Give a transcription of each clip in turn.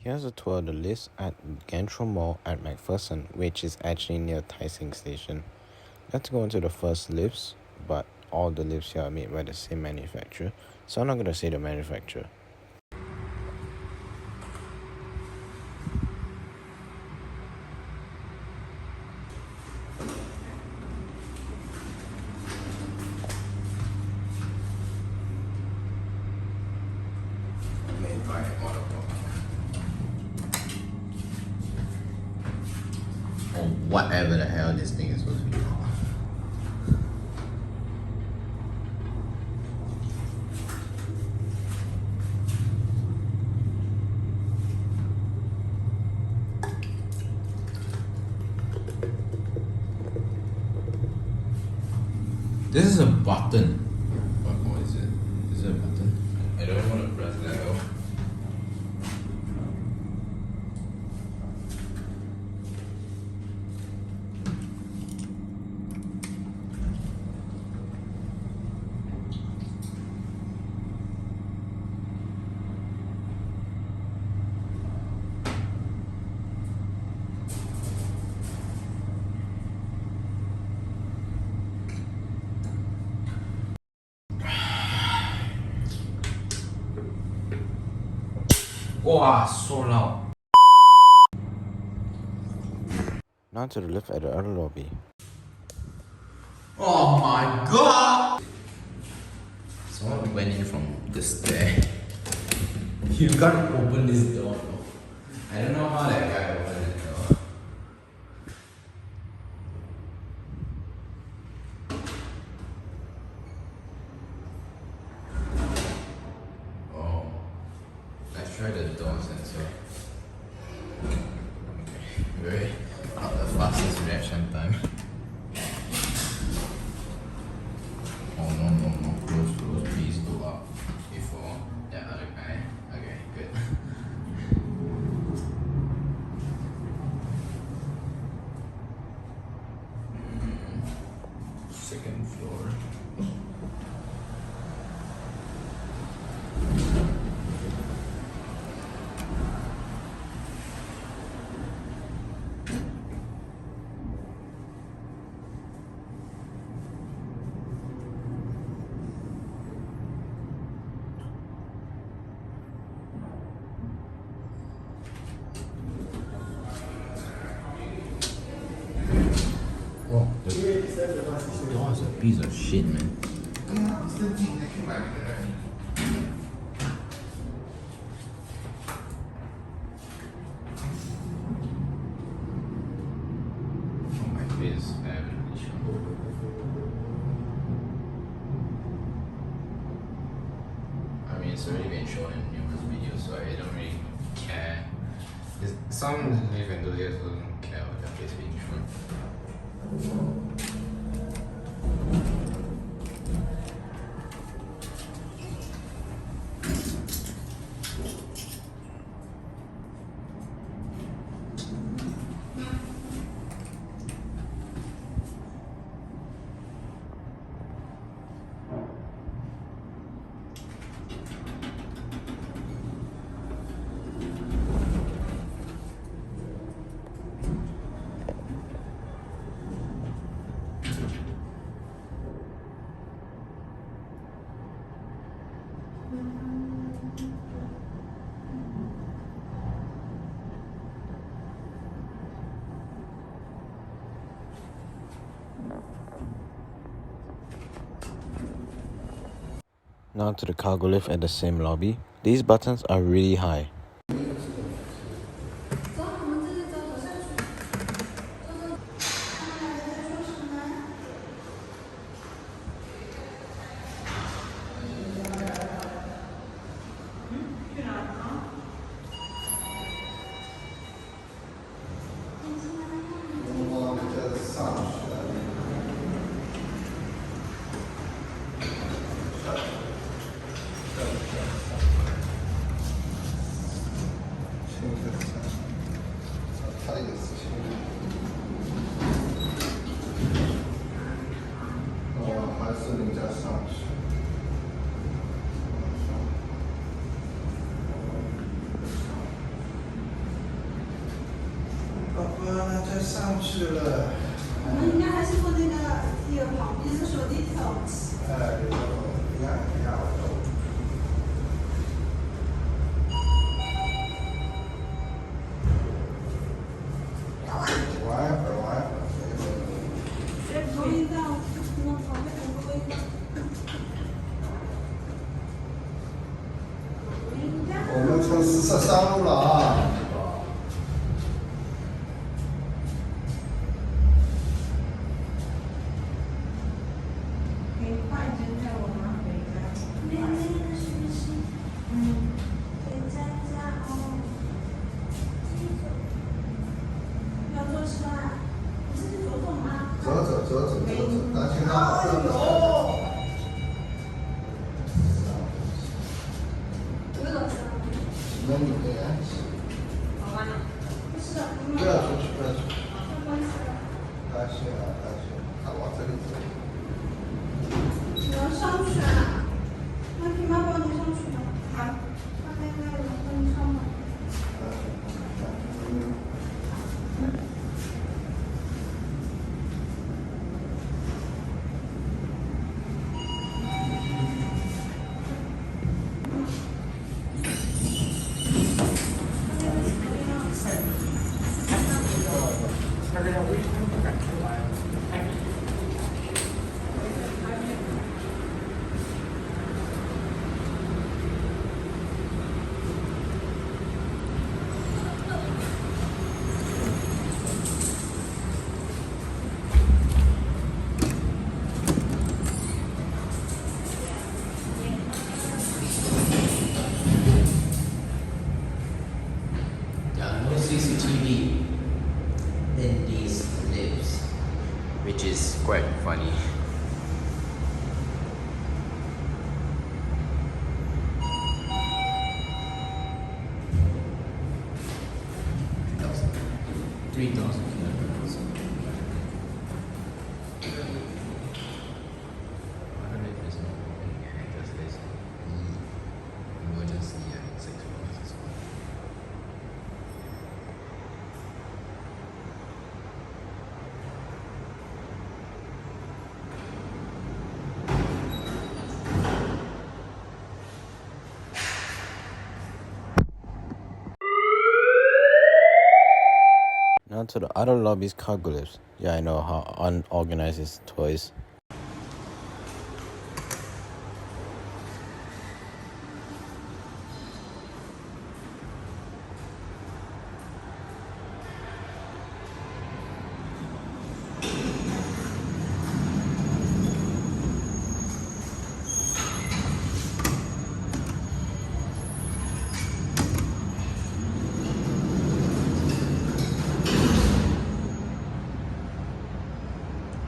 Here's a tour of the lifts at Grantral Mall at Macpherson, which is actually near Tai Seng Station. Let's go into the first lifts, but all the lifts here are made by the same manufacturer, so I'm not going to say the manufacturer. Made by or whatever the hell this thing is supposed to be called. This is a button. What is it? Is it a button? I don't want to press that out. Wow, so loud. Now to the lift at the other lobby. Oh my god! Someone went in from the stair. You can't open this door. I don't know how that guy opened it though. Try the door sensor. Okay. Very not the fastest reaction time. Oh no, close, please go up before that other guy. Okay, good. Second floor. Oh, the door is a piece of shit, man. Oh, my face is heavily shown. I mean, it's already been shown in numerous videos, so I don't really care. Some live enthusiasts don't care about their face being shown. Now to the cargo lift at the same lobby. These buttons are really high. 宝宝，那就上去了。我们应该还是坐那个旁边的手机跳。哎，你看，我。我们从43路了啊！可以快点带我妈回家。妹妹的学习，回家哦。要坐车啊？你自己走吗？走，担心他好热。那你对啊？好吧。不是的，不要出去。担心，他往这里走。你要上去啊？那你妈抱你上去吧。好，那我帮你上吧。CCTV in these lifts, which is quite funny. $3,000. Now to the other lobby's cargo lifts. Yeah, I know how unorganized is toys.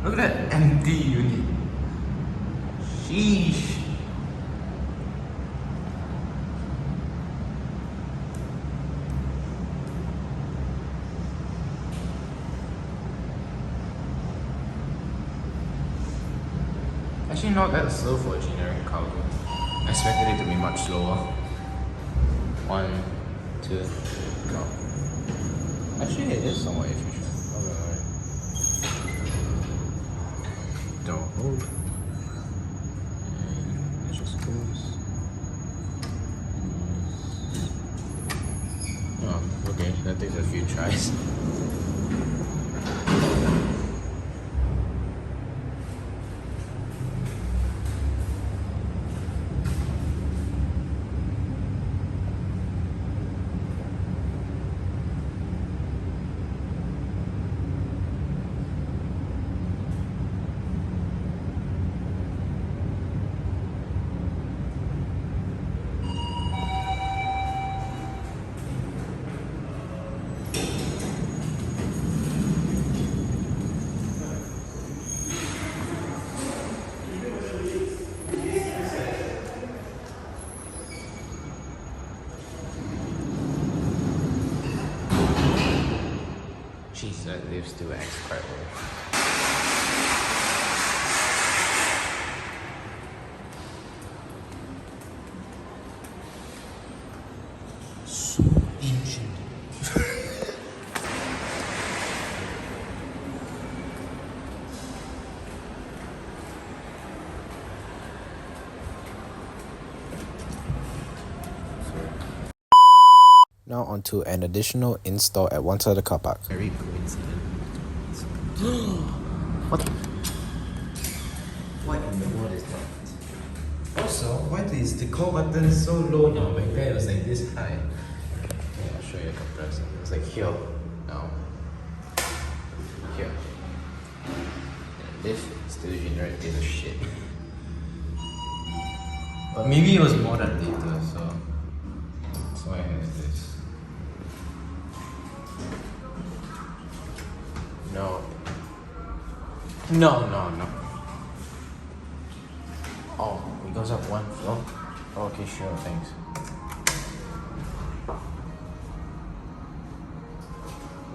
Look at that empty unit. Sheesh. Actually not that slow for a generic cargo. I expected it to be much slower. 1, 2, go. Actually it is somewhat efficient. Don't hold. And it just goes. Oh, okay, that takes a few tries. Jeez, that lives still acts quite well. So ancient. Now onto an additional install at one side of the car park. Very coincident. What? What in the world is that? Also, why is the call button so low now? Back then it was like this high. Okay, I'll show you a comparison. It was like here now. Here. And this still generic piece of shit. But maybe it was more than data, so that's why I have this. No. No. Oh, it goes up one floor? Oh, okay, sure, thanks.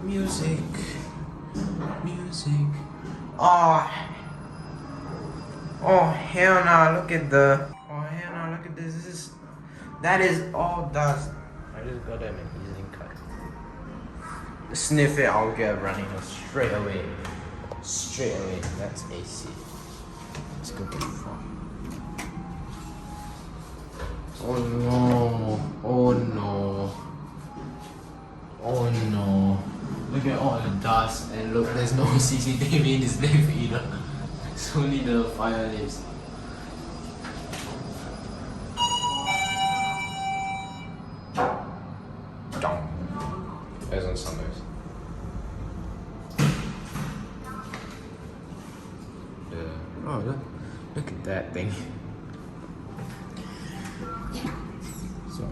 Music. Oh, hell no, look at this. That is all dust. I just got them an easy cut. Sniff it, I'll get running straight away. That's AC. Let's go get from. Oh no. Look at all the dust, and look, there's no CCTV in this lift either. It's only the fire lifts. There's on Sundays. Oh, look at that thing. Sorry.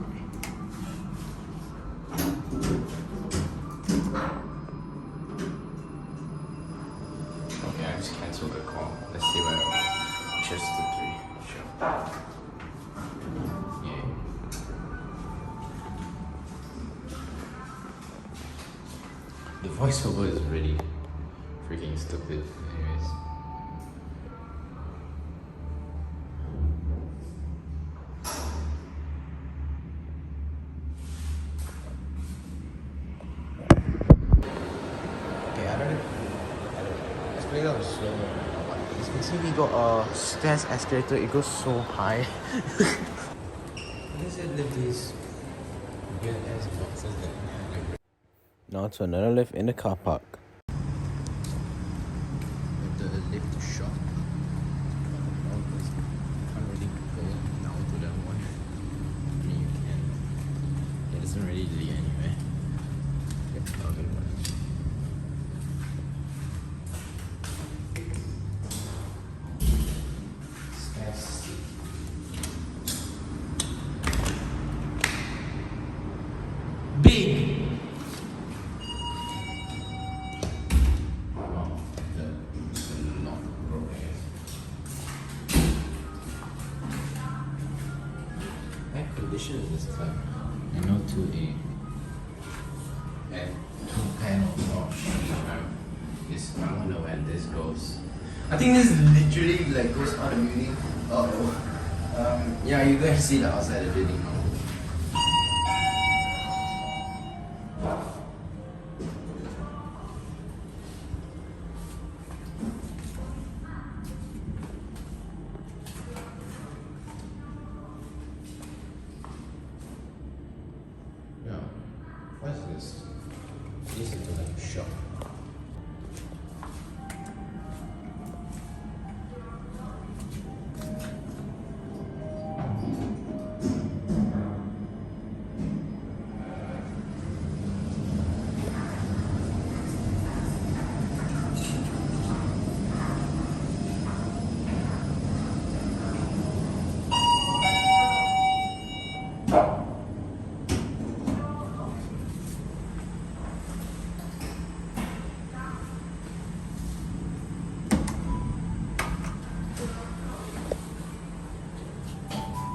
Okay, I just cancelled the call. Let's see what I just the 3. Sure. Yeah. The voiceover is really freaking stupid. Anyways. Play that slow. As you can see, we got a stairs escalator. It goes so high. These are these weird ass boxes that. Now to another lift in the car park. The lift shop. Can't really go down to that one. I mean, you can. It doesn't really lead anywhere. Okay. Big. Oh, the lock broke. Air conditioner this time. And no 2A. And 2 panels. Oh shit. I wonder where this goes. I think this literally like goes on the building. Yeah, you guys see the outside of the building now. Yeah. What is this? This is like a shop.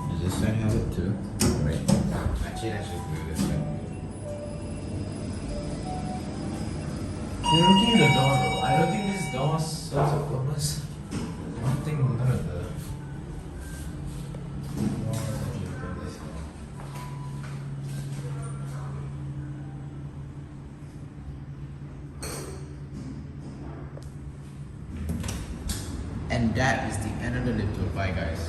Does this side have it too? Wait. Actually, let's just do this side. You're looking at the door though. I don't think this door serves a purpose. I don't think none of the doors actually do this. And that is the end of the lift tour. Bye guys.